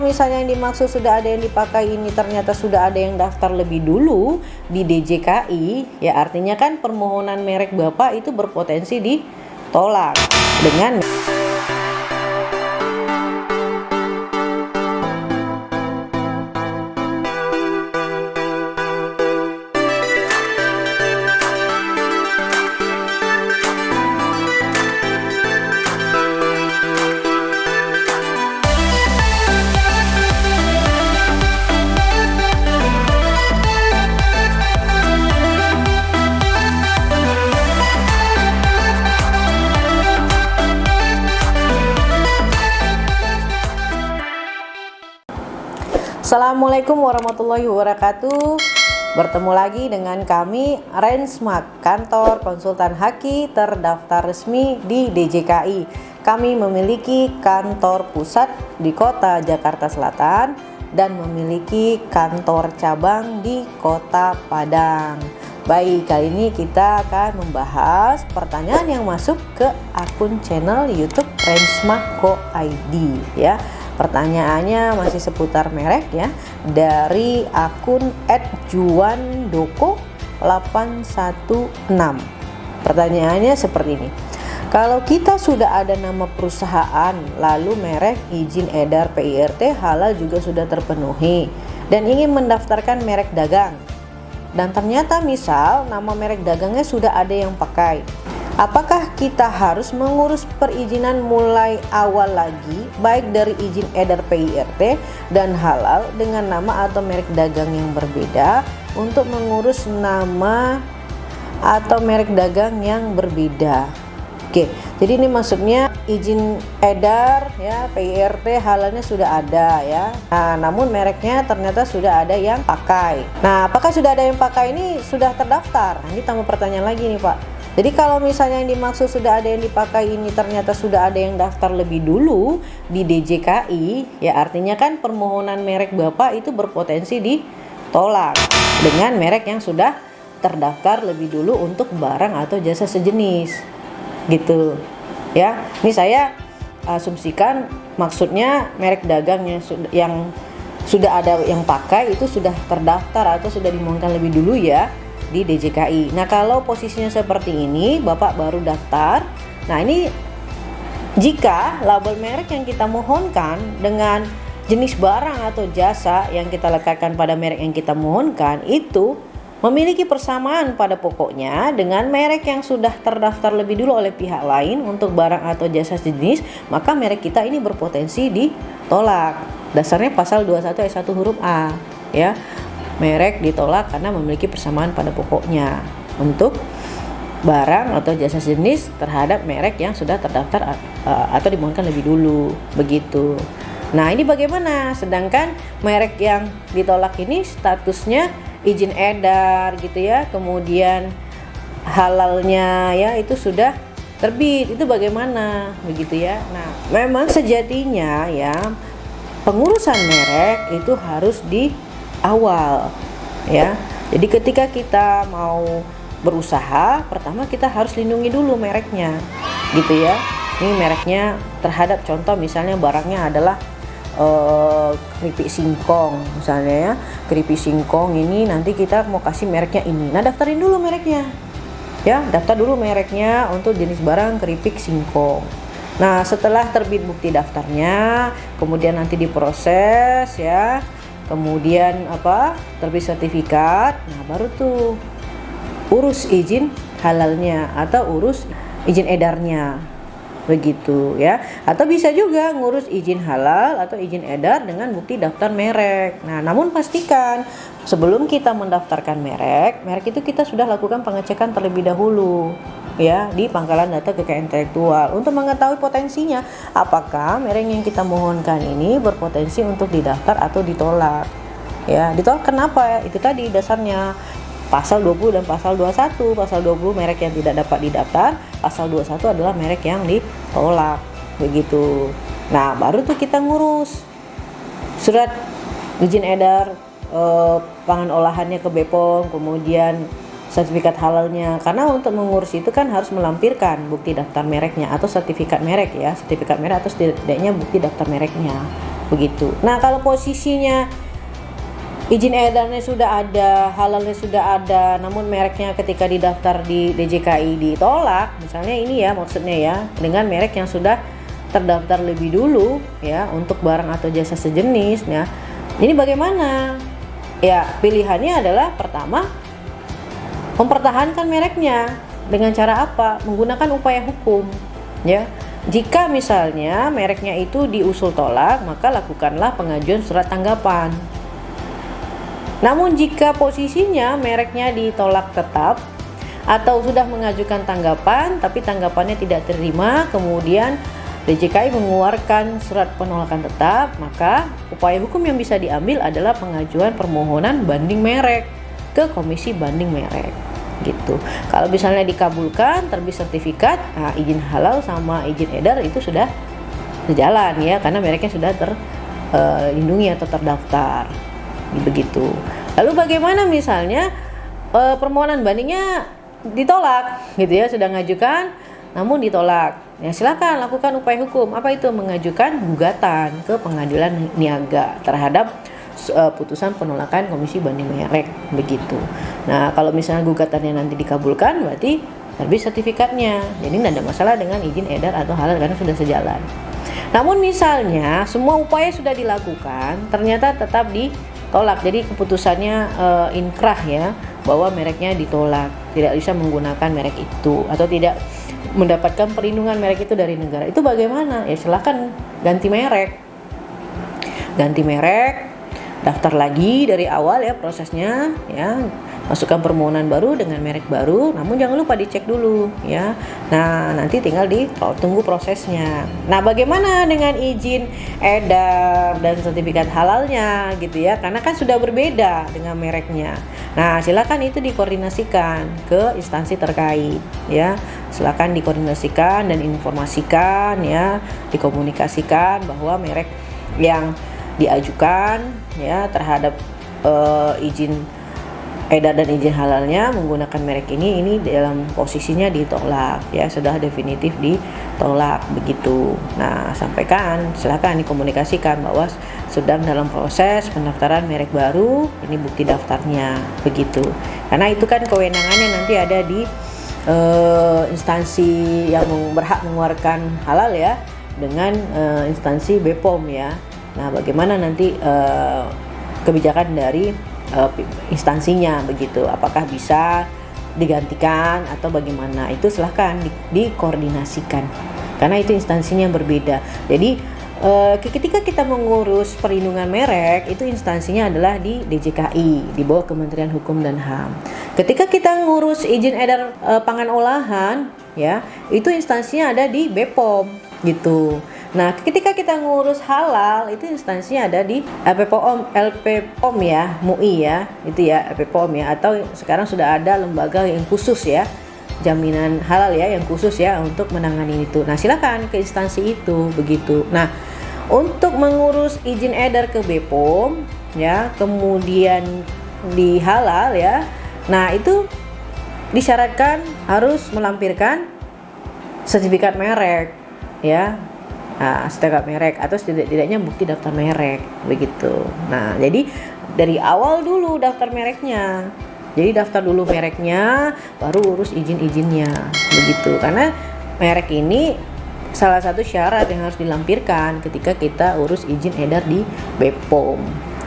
Misalnya yang dimaksud sudah ada yang dipakai ini ternyata sudah ada yang daftar lebih dulu di DJKI, ya artinya kan permohonan merek Bapak itu berpotensi ditolak dengan Assalamualaikum warahmatullahi wabarakatuh. Bertemu lagi dengan kami Rensmak, kantor konsultan Haki terdaftar resmi di DJKI. Kami memiliki kantor pusat di kota Jakarta Selatan dan memiliki kantor cabang di kota Padang. Baik, kali ini kita akan membahas pertanyaan yang masuk ke akun channel YouTube Rensmak.co.id ya. Pertanyaannya masih seputar merek ya, dari akun @juandoko816. Pertanyaannya seperti ini. Kalau kita sudah ada nama perusahaan, lalu merek, izin edar, PIRT, halal juga sudah terpenuhi dan ingin mendaftarkan merek dagang, dan ternyata misal nama merek dagangnya sudah ada yang pakai, apakah kita harus mengurus perizinan mulai awal lagi, baik dari izin edar PIRT dan halal dengan nama atau merek dagang yang berbeda untuk mengurus nama atau merek dagang yang berbeda? Oke, jadi ini maksudnya izin edar ya, PIRT, halalnya sudah ada ya. Nah, namun mereknya ternyata sudah ada yang pakai. Nah, apakah sudah ada yang pakai ini sudah terdaftar? Nah, ini tambah pertanyaan lagi nih Pak. Jadi kalau misalnya yang dimaksud sudah ada yang dipakai ini ternyata sudah ada yang daftar lebih dulu di DJKI, ya artinya kan permohonan merek Bapak itu berpotensi ditolak dengan merek yang sudah terdaftar lebih dulu untuk barang atau jasa sejenis gitu ya. Ini saya asumsikan maksudnya merek dagang yang sudah ada yang pakai itu sudah terdaftar atau sudah dimohonkan lebih dulu ya di DJKI. Nah, kalau posisinya seperti ini, Bapak baru daftar. Nah, ini jika label merek yang kita mohonkan dengan jenis barang atau jasa yang kita lekatkan pada merek yang kita mohonkan itu memiliki persamaan pada pokoknya dengan merek yang sudah terdaftar lebih dulu oleh pihak lain untuk barang atau jasa sejenis, maka merek kita ini berpotensi ditolak. Dasarnya pasal 21 ayat 1 huruf A ya. Merek ditolak karena memiliki persamaan pada pokoknya untuk barang atau jasa jenis terhadap merek yang sudah terdaftar atau dimohonkan lebih dulu, begitu. Nah, ini bagaimana? Sedangkan merek yang ditolak ini statusnya izin edar gitu ya, kemudian halalnya ya itu sudah terbit, itu bagaimana begitu ya. Nah, memang sejatinya ya pengurusan merek itu harus di awal ya. Jadi ketika kita mau berusaha, pertama kita harus lindungi dulu mereknya gitu ya. Ini mereknya terhadap contoh misalnya barangnya adalah keripik singkong misalnya ya. Keripik singkong ini nanti kita mau kasih mereknya ini. Nah, daftarin dulu mereknya. Ya, daftar dulu mereknya untuk jenis barang keripik singkong. Nah, setelah terbit bukti daftarnya, kemudian nanti diproses ya. Kemudian terbit sertifikat. Nah, baru tuh urus izin halalnya atau urus izin edarnya. Begitu ya. Atau bisa juga ngurus izin halal atau izin edar dengan bukti daftar merek. Nah, namun pastikan sebelum kita mendaftarkan merek itu kita sudah lakukan pengecekan terlebih dahulu ya di Pangkalan Data Kekayaan Intelektual untuk mengetahui potensinya apakah merek yang kita mohonkan ini berpotensi untuk didaftar atau ditolak. Ya, ditolak kenapa? Itu tadi dasarnya pasal 20 dan pasal 21. Pasal 20 merek yang tidak dapat didaftar, pasal 21 adalah merek yang ditolak. Begitu. Nah, baru tuh kita ngurus surat izin edar pangan olahannya ke BPOM, kemudian sertifikat halalnya. Karena untuk mengurus itu kan harus melampirkan bukti daftar mereknya atau sertifikat merek ya, sertifikat merek atau setidaknya bukti daftar mereknya. begitu. Nah, kalau posisinya izin edarnya sudah ada, halalnya sudah ada, namun mereknya ketika didaftar di DJKI ditolak, misalnya ini ya maksudnya ya, dengan merek yang sudah terdaftar lebih dulu ya untuk barang atau jasa sejenis ya. Ini bagaimana? Ya, pilihannya adalah pertama mempertahankan mereknya dengan cara apa? Menggunakan upaya hukum ya. Jika misalnya mereknya itu diusul tolak, maka lakukanlah pengajuan surat tanggapan. Namun jika posisinya mereknya ditolak tetap atau sudah mengajukan tanggapan tapi tanggapannya tidak terima, kemudian DJKI mengeluarkan surat penolakan tetap, maka upaya hukum yang bisa diambil adalah pengajuan permohonan banding merek ke Komisi Banding Merek gitu. Kalau misalnya dikabulkan, terbit sertifikat, nah izin halal sama izin edar itu sudah sejalan ya, karena mereknya sudah terlindungi atau terdaftar begitu. Lalu bagaimana misalnya permohonan bandingnya ditolak gitu ya, sudah ngajukan namun ditolak, ya silakan lakukan upaya hukum. Apa itu? Mengajukan gugatan ke pengadilan niaga terhadap putusan penolakan Komisi Banding Merek begitu. Nah, kalau misalnya gugatannya nanti dikabulkan, berarti terbit sertifikatnya. Jadi tidak ada masalah dengan izin edar atau halal karena sudah sejalan. Namun misalnya semua upaya sudah dilakukan, ternyata tetap ditolak. Jadi keputusannya inkrah ya, bahwa mereknya ditolak, tidak bisa menggunakan merek itu atau tidak mendapatkan perlindungan merek itu dari negara. Itu bagaimana? Ya silahkan ganti merek. Ganti merek, daftar lagi dari awal ya prosesnya ya, masukkan permohonan baru dengan merek baru, namun jangan lupa dicek dulu ya. Nah, nanti tinggal tunggu prosesnya. Nah, bagaimana dengan izin edar dan sertifikat halalnya gitu ya, karena kan sudah berbeda dengan mereknya. Nah, silakan itu dikoordinasikan ke instansi terkait ya. Silakan dikoordinasikan dan informasikan ya, dikomunikasikan bahwa merek yang diajukan ya terhadap izin edar dan izin halalnya menggunakan merek ini dalam posisinya ditolak ya, sudah definitif ditolak begitu. Nah, sampaikan, silakan dikomunikasikan bahwa sedang dalam proses pendaftaran merek baru, ini bukti daftarnya begitu. Karena itu kan kewenangannya nanti ada di instansi yang berhak mengeluarkan halal ya, dengan instansi BPOM ya. Nah, bagaimana nanti kebijakan dari instansinya begitu, apakah bisa digantikan atau bagaimana, itu silahkan dikoordinasikan karena itu instansinya berbeda. Jadi ketika kita mengurus perlindungan merek, itu instansinya adalah di DJKI, di bawah Kementerian Hukum dan HAM. Ketika kita ngurus izin edar pangan olahan ya, itu instansinya ada di BPOM gitu. Nah, ketika kita ngurus halal, itu instansinya ada di LPPOM ya, MUI ya, itu ya LPPOM ya, atau sekarang sudah ada lembaga yang khusus ya, jaminan halal ya, yang khusus ya untuk menangani itu. Nah, silakan ke instansi itu begitu. Nah, untuk mengurus izin edar ke BPOM ya, kemudian di halal ya, nah itu disyaratkan harus melampirkan sertifikat merek ya. Nah, sertifikat merek atau setidaknya bukti daftar merek begitu. Nah, jadi dari awal dulu daftar mereknya. Jadi daftar dulu mereknya, baru urus izin-izinnya begitu. Karena merek ini salah satu syarat yang harus dilampirkan ketika kita urus izin edar di BPOM.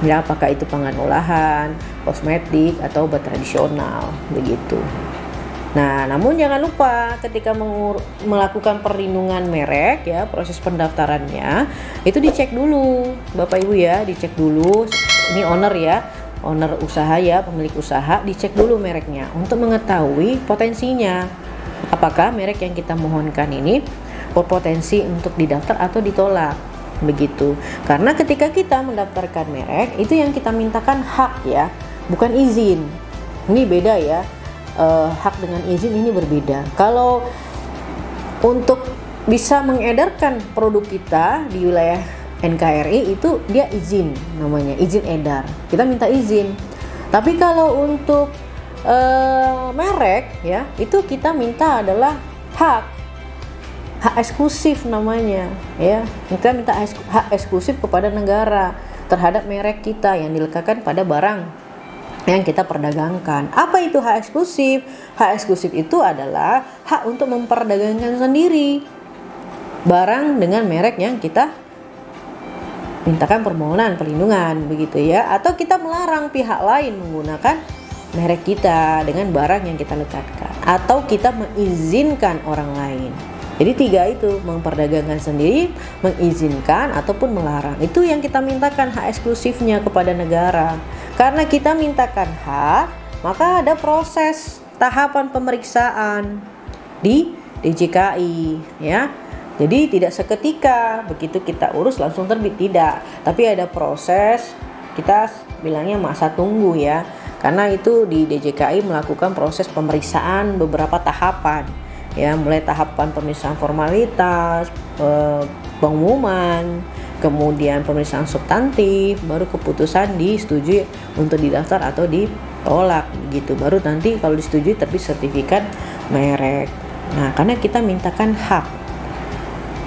Ya, apakah itu pangan olahan, kosmetik atau obat tradisional begitu. Nah, namun jangan lupa ketika melakukan perlindungan merek ya, proses pendaftarannya itu dicek dulu Bapak Ibu ya, dicek dulu. Ini owner ya, owner usaha ya, pemilik usaha, dicek dulu mereknya untuk mengetahui potensinya. Apakah merek yang kita mohonkan ini berpotensi untuk didaftar atau ditolak begitu. Karena ketika kita mendaftarkan merek, itu yang kita mintakan hak ya, bukan izin. Ini beda ya. Hak dengan izin ini berbeda. Kalau untuk bisa mengedarkan produk kita di wilayah NKRI itu dia izin, namanya izin edar, kita minta izin. Tapi kalau untuk merek ya, itu kita minta adalah hak hak eksklusif namanya, ya. Kita minta hak eksklusif kepada negara terhadap merek kita yang diletakkan pada barang yang kita perdagangkan. Apa itu hak eksklusif? Hak eksklusif itu adalah hak untuk memperdagangkan sendiri barang dengan merek yang kita mintakan permohonan perlindungan, begitu ya. Atau kita melarang pihak lain menggunakan merek kita dengan barang yang kita lekatkan, atau kita mengizinkan orang lain. Jadi 3 itu, memperdagangkan sendiri, mengizinkan, ataupun melarang. Itu yang kita mintakan hak eksklusifnya kepada negara. Karena kita mintakan hak, maka ada proses tahapan pemeriksaan di DJKI, ya. Jadi tidak seketika begitu kita urus langsung terbit, tidak. Tapi ada proses, kita bilangnya masa tunggu ya. Karena itu di DJKI melakukan proses pemeriksaan beberapa tahapan. Ya, mulai tahapan pemeriksaan formalitas, pengumuman, kemudian pemeriksaan substantif, baru keputusan disetujui untuk didaftar atau ditolak gitu. Baru nanti kalau disetujui terbit sertifikat merek. Nah, karena kita mintakan hak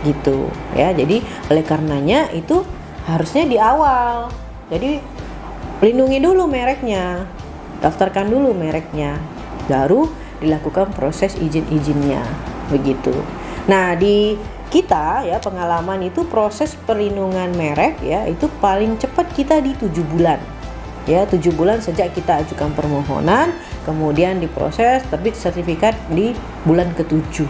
gitu ya. Jadi oleh karenanya itu harusnya di awal. Jadi lindungi dulu mereknya, daftarkan dulu mereknya, baru dilakukan proses izin-izinnya, begitu. Nah, di kita ya pengalaman itu proses perlindungan merek ya itu paling cepat kita di 7 bulan. Ya, 7 bulan sejak kita ajukan permohonan, kemudian diproses terbit sertifikat di bulan ke-7.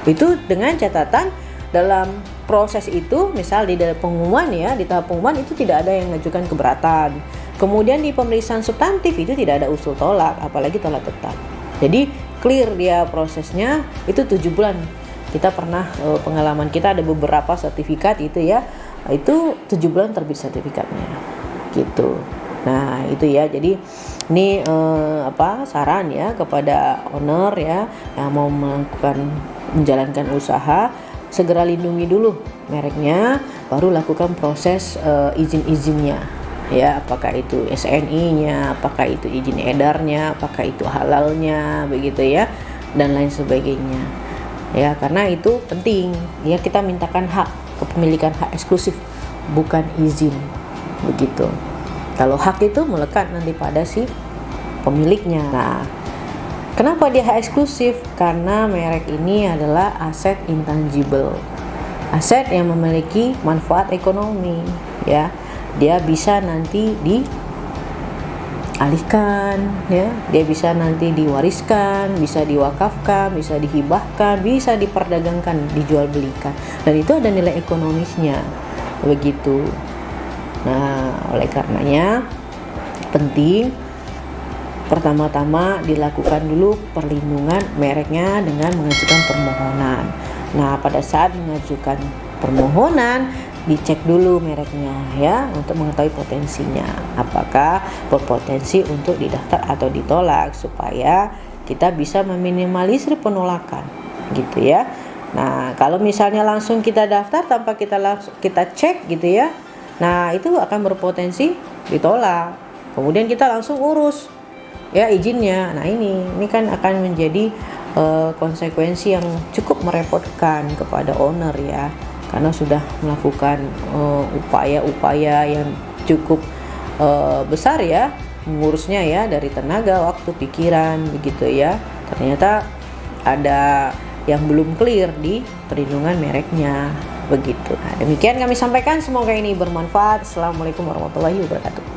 Itu dengan catatan dalam proses itu, misal di dalam pengumuman ya, di tahap pengumuman itu tidak ada yang mengajukan keberatan. Kemudian di pemeriksaan substantif itu tidak ada usul tolak, apalagi tolak tetap. Jadi clear dia prosesnya itu 7 bulan. Kita pernah pengalaman kita ada beberapa sertifikat itu ya, itu 7 bulan terbit sertifikatnya gitu. Nah itu ya, jadi ini saran ya kepada owner ya yang mau menjalankan usaha, segera lindungi dulu mereknya, baru lakukan proses izin-izinnya ya, apakah itu SNI-nya, apakah itu izin edarnya, apakah itu halalnya, begitu ya, dan lain sebagainya ya. Karena itu penting ya, kita mintakan hak kepemilikan, hak eksklusif, bukan izin, begitu. Kalau hak itu melekat nanti pada si pemiliknya. Nah, kenapa dia hak eksklusif? Karena merek ini adalah aset intangible, aset yang memiliki manfaat ekonomi ya. Dia bisa nanti dialihkan ya, dia bisa nanti diwariskan, bisa diwakafkan, bisa dihibahkan, bisa diperdagangkan, dijual belikan, dan itu ada nilai ekonomisnya, begitu. Nah, oleh karenanya penting pertama-tama dilakukan dulu perlindungan mereknya dengan mengajukan permohonan. Nah, pada saat mengajukan permohonan dicek dulu mereknya ya, untuk mengetahui potensinya, apakah berpotensi untuk didaftar atau ditolak, supaya kita bisa meminimalisir penolakan gitu ya. Nah, kalau misalnya langsung kita daftar tanpa kita cek gitu ya, nah itu akan berpotensi ditolak, kemudian kita langsung urus ya izinnya. Nah ini kan akan menjadi konsekuensi yang cukup merepotkan kepada owner ya, karena sudah melakukan upaya-upaya yang cukup besar ya, mengurusnya ya, dari tenaga, waktu, pikiran, begitu ya. Ternyata ada yang belum clear di perlindungan mereknya, begitu. Nah, demikian kami sampaikan, semoga ini bermanfaat. Assalamualaikum warahmatullahi wabarakatuh.